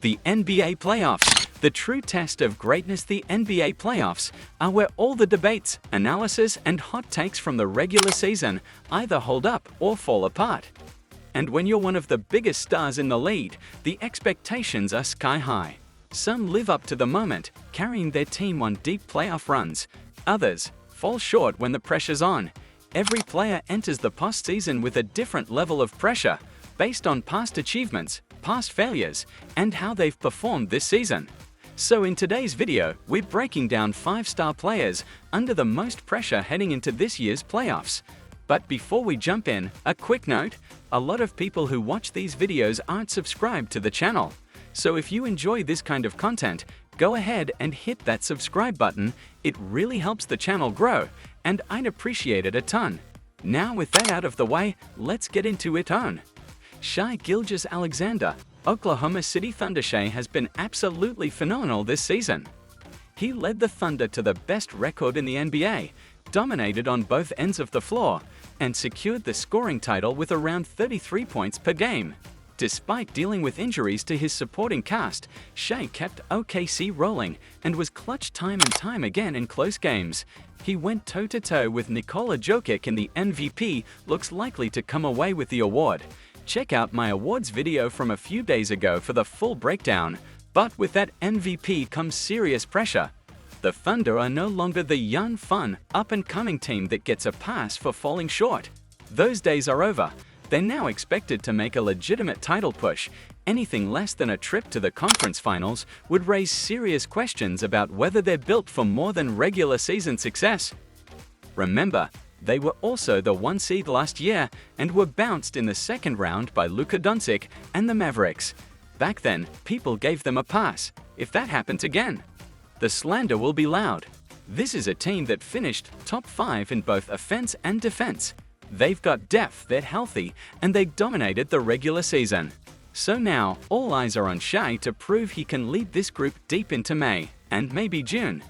The NBA playoffs. The true test of greatness, the NBA playoffs, are where all the debates, analysis, and hot takes from the regular season either hold up or fall apart. And when you're one of the biggest stars in the league, the expectations are sky high. Some live up to the moment, carrying their team on deep playoff runs. Others fall short when the pressure's on. Every player enters the postseason with a different level of pressure, based on past achievements, past failures, and how they've performed this season. So in today's video, we're breaking down 5-star players under the most pressure heading into this year's playoffs. But before we jump in, a quick note: a lot of people who watch these videos aren't subscribed to the channel. So if you enjoy this kind of content, go ahead and hit that subscribe button. It really helps the channel grow, and I'd appreciate it a ton. Now with that out of the way, let's get into it on. Shai Gilgeous-Alexander, Oklahoma City Thunder. Shai has been absolutely phenomenal this season. He led the Thunder to the best record in the NBA, dominated on both ends of the floor, and secured the scoring title with around 33 points per game. Despite dealing with injuries to his supporting cast, Shai kept OKC rolling and was clutch time and time again in close games. He went toe-to-toe with Nikola Jokic, and the MVP looks likely to come away with the award. Check out my awards video from a few days ago for the full breakdown. But with that MVP comes serious pressure. The Thunder are no longer the young, fun, up-and-coming team that gets a pass for falling short. Those days are over. They're now expected to make a legitimate title push. Anything less than a trip to the conference finals would raise serious questions about whether they're built for more than regular season success. Remember, they were also the 1 seed last year and were bounced in the second round by Luka Doncic and the Mavericks. Back then, people gave them a pass. If that happens again, the slander will be loud. This is a team that finished top 5 in both offense and defense. They've got depth, they're healthy, and they dominated the regular season. So now, all eyes are on Shai to prove he can lead this group deep into May, and maybe June.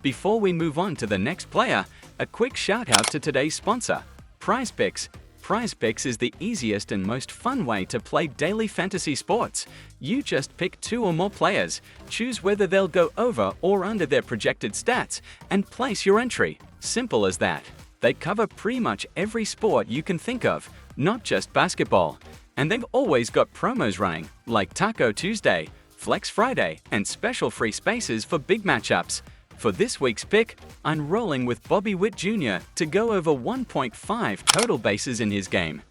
Before we move on to the next player, a quick shout out to today's sponsor, PrizePicks. PrizePicks is the easiest and most fun way to play daily fantasy sports. You just pick 2 or more players, choose whether they'll go over or under their projected stats, and place your entry. Simple as that. They cover pretty much every sport you can think of, not just basketball. And they've always got promos running, like Taco Tuesday, Flex Friday, and special free spaces for big matchups. For this week's pick, I'm rolling with Bobby Witt Jr. to go over 1.5 total bases in his game.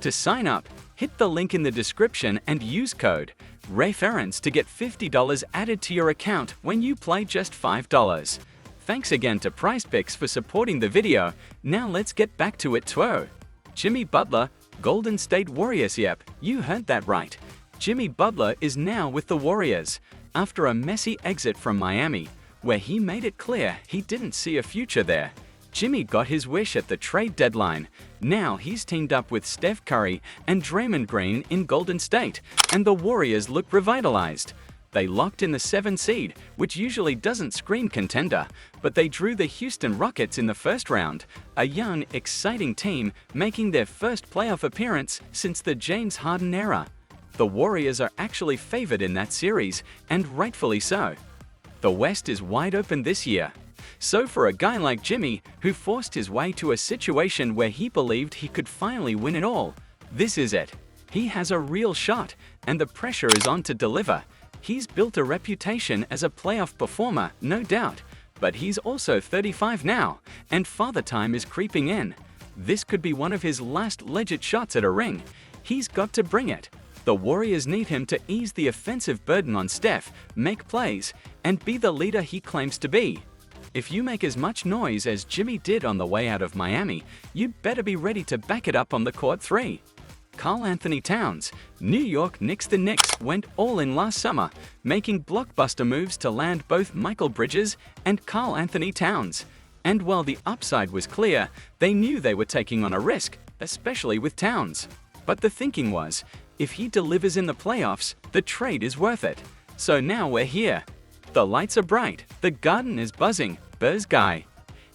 To sign up, hit the link in the description and use code RAFERENCE to get $50 added to your account when you play just $5. Thanks again to PrizePicks for supporting the video. Now let's get back to it too. Jimmy Butler, Golden State Warriors. Yep, you heard that right. Jimmy Butler is now with the Warriors after a messy exit from Miami, where he made it clear he didn't see a future there. Jimmy got his wish at the trade deadline. Now he's teamed up with Steph Curry and Draymond Green in Golden State, and the Warriors look revitalized. They locked in the 7 seed, which usually doesn't scream contender, but they drew the Houston Rockets in the first round, a young, exciting team making their first playoff appearance since the James Harden era. The Warriors are actually favored in that series, and rightfully so. The West is wide open this year. So for a guy like Jimmy, who forced his way to a situation where he believed he could finally win it all, this is it. He has a real shot, and the pressure is on to deliver. He's built a reputation as a playoff performer, no doubt, but he's also 35 now, and father time is creeping in. This could be one of his last legit shots at a ring. He's got to bring it. The Warriors need him to ease the offensive burden on Steph, make plays, and be the leader he claims to be. If you make as much noise as Jimmy did on the way out of Miami, you better be ready to back it up on the court 3. Karl-Anthony Towns, New York Knicks. The Knicks went all in last summer, making blockbuster moves to land both Michael Bridges and Karl-Anthony Towns. And while the upside was clear, they knew they were taking on a risk, especially with Towns. But the thinking was, if he delivers in the playoffs, the trade is worth it. So now we're here. The lights are bright, the garden is buzzing, Burr's guy.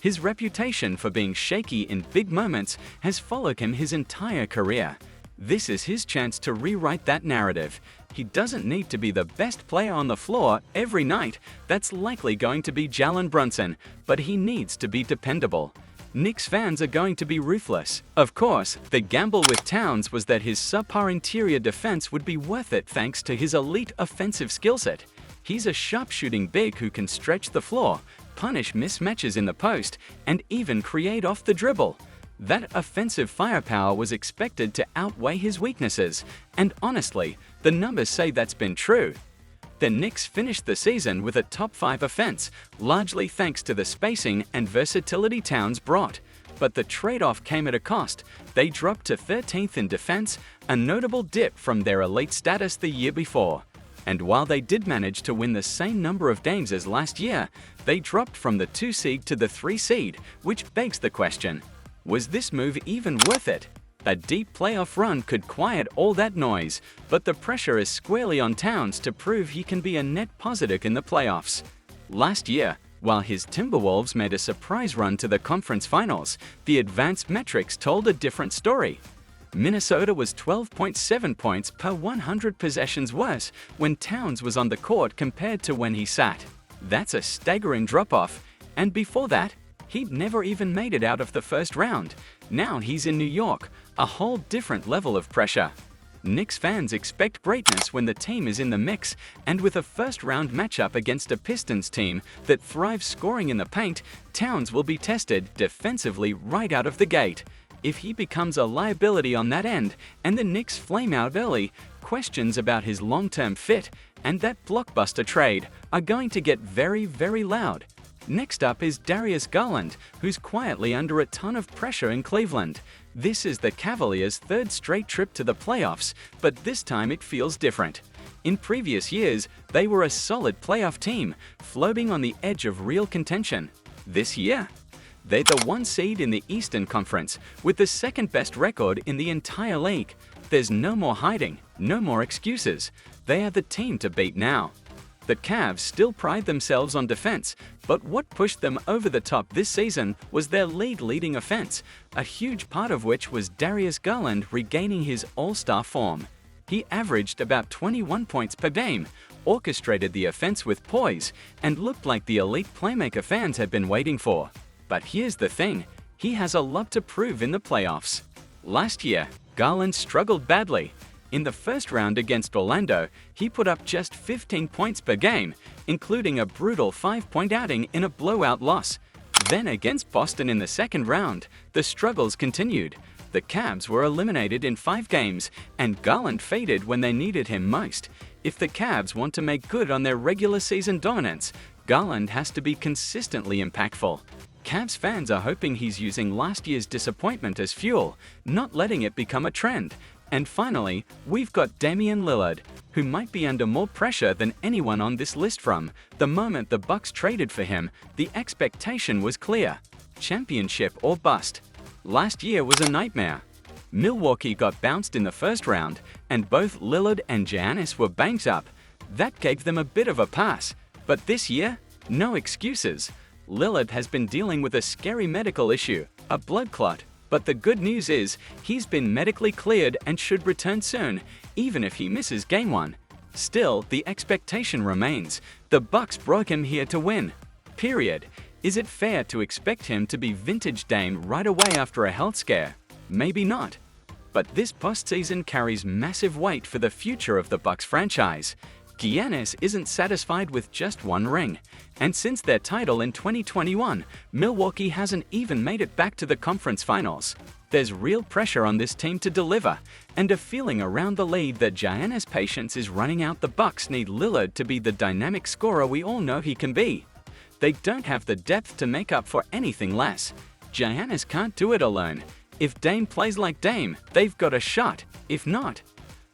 His reputation for being shaky in big moments has followed him his entire career. This is his chance to rewrite that narrative. He doesn't need to be the best player on the floor every night. That's likely going to be Jalen Brunson, but he needs to be dependable. Knicks fans are going to be ruthless. Of course, the gamble with Towns was that his subpar interior defense would be worth it thanks to his elite offensive skill set. He's a sharpshooting big who can stretch the floor, punish mismatches in the post, and even create off the dribble. That offensive firepower was expected to outweigh his weaknesses, and honestly, the numbers say that's been true. The Knicks finished the season with a top 5 offense, largely thanks to the spacing and versatility Towns brought. But the trade-off came at a cost. They dropped to 13th in defense, a notable dip from their elite status the year before. And while they did manage to win the same number of games as last year, they dropped from the 2 seed to the 3 seed, which begs the question, was this move even worth it? A deep playoff run could quiet all that noise, but the pressure is squarely on Towns to prove he can be a net positive in the playoffs. Last year, while his Timberwolves made a surprise run to the conference finals, the advanced metrics told a different story. Minnesota was 12.7 points per 100 possessions worse when Towns was on the court compared to when he sat. That's a staggering drop-off, and before that, he'd never even made it out of the first round. Now he's in New York, a whole different level of pressure. Knicks fans expect greatness when the team is in the mix, and with a first-round matchup against a Pistons team that thrives scoring in the paint, Towns will be tested defensively right out of the gate. If he becomes a liability on that end, and the Knicks flame out early, questions about his long-term fit and that blockbuster trade are going to get very, very loud. Next up is Darius Garland, who's quietly under a ton of pressure in Cleveland. This is the Cavaliers' third straight trip to the playoffs, but this time it feels different. In previous years, they were a solid playoff team, floating on the edge of real contention. This year, they're the 1 seed in the Eastern Conference, with the second-best record in the entire league. There's no more hiding, no more excuses. They are the team to beat now. The Cavs still pride themselves on defense, but what pushed them over the top this season was their league-leading offense, a huge part of which was Darius Garland regaining his all-star form. He averaged about 21 points per game, orchestrated the offense with poise, and looked like the elite playmaker fans had been waiting for. But here's the thing, he has a lot to prove in the playoffs. Last year, Garland struggled badly. In the first round against Orlando, he put up just 15 points per game, including a brutal 5-point outing in a blowout loss. Then against Boston in the second round, the struggles continued. The Cavs were eliminated in 5 games, and Garland faded when they needed him most. If the Cavs want to make good on their regular season dominance, Garland has to be consistently impactful. Cavs fans are hoping he's using last year's disappointment as fuel, not letting it become a trend. And finally, we've got Damian Lillard, who might be under more pressure than anyone on this list from. The moment the Bucks traded for him, the expectation was clear: championship or bust. Last year was a nightmare. Milwaukee got bounced in the first round, and both Lillard and Giannis were banged up. That gave them a bit of a pass. But this year, no excuses. Lillard has been dealing with a scary medical issue, a blood clot. But the good news is, he's been medically cleared and should return soon, even if he misses Game 1. Still, the expectation remains. The Bucks broke him here to win. Period. Is it fair to expect him to be vintage Dame right away after a health scare? Maybe not. But this postseason carries massive weight for the future of the Bucks franchise. Giannis isn't satisfied with just 1 ring, and since their title in 2021, Milwaukee hasn't even made it back to the conference finals. There's real pressure on this team to deliver, and a feeling around the league that Giannis' patience is running out. The Bucks need Lillard to be the dynamic scorer we all know he can be. They don't have the depth to make up for anything less. Giannis can't do it alone. If Dame plays like Dame, they've got a shot. If not,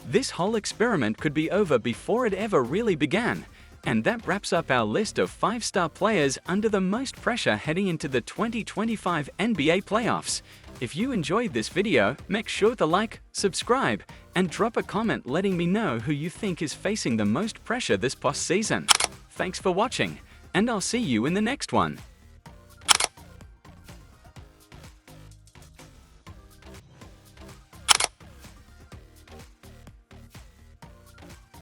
this whole experiment could be over before it ever really began. And that wraps up our list of 5-star players under the most pressure heading into the 2025 NBA playoffs. If you enjoyed this video, make sure to like, subscribe, and drop a comment letting me know who you think is facing the most pressure this postseason. Thanks for watching, and I'll see you in the next one.